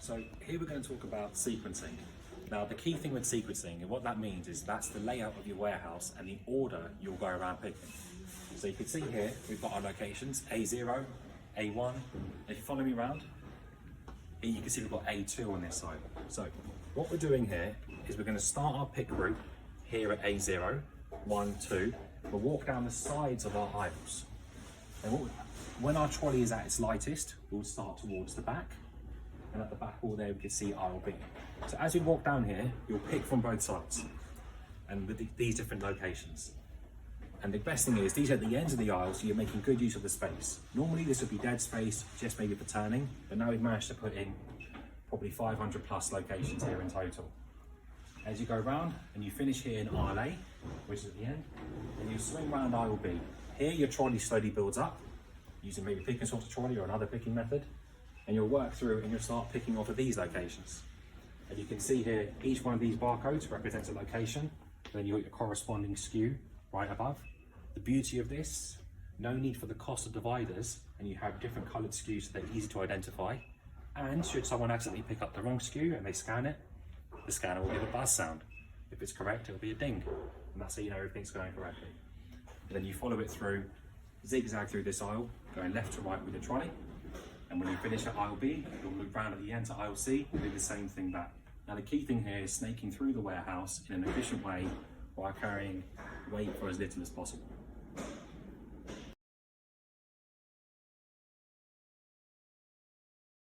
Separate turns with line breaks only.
So here we're going to talk about sequencing. Now the key thing with sequencing, and what that means is that's the layout of your warehouse and the order you'll go around picking. So you can see here, we've got our locations, A0, A1. If you follow me around, here you can see we've got A2 on this side. So what we're doing here is we're going to start our pick route here at A0, 1, 2. We'll walk down the sides of our aisles. And when our trolley is at its lightest, we'll start towards the back. And at the back wall there, we can see aisle B. So as we walk down here, you'll pick from both sides and with these different locations. And the best thing is, these are at the ends of the aisle, so you're making good use of the space. Normally this would be dead space, just maybe for turning, but now we've managed to put in probably 500 plus locations here in total. As you go around and you finish here in aisle A, which is at the end, and you swing around aisle B. Here your trolley slowly builds up, using maybe pick and sort of trolley or another picking method, and you'll work through and you'll start picking off of these locations. And you can see here, each one of these barcodes represents a location, then you've got your corresponding SKU right above. The beauty of this, no need for the cost of dividers, and you have different coloured SKUs so they're easy to identify. And should someone accidentally pick up the wrong SKU and they scan it, the scanner will give a buzz sound. If it's correct, it'll be a ding, and that's how you know everything's going correctly. And then you follow it through, zigzag through this aisle, going left to right with the trolley. And when you finish at aisle B, you'll move round at the end to aisle C and do the same thing back. Now the key thing here is snaking through the warehouse in an efficient way while carrying weight for as little as possible.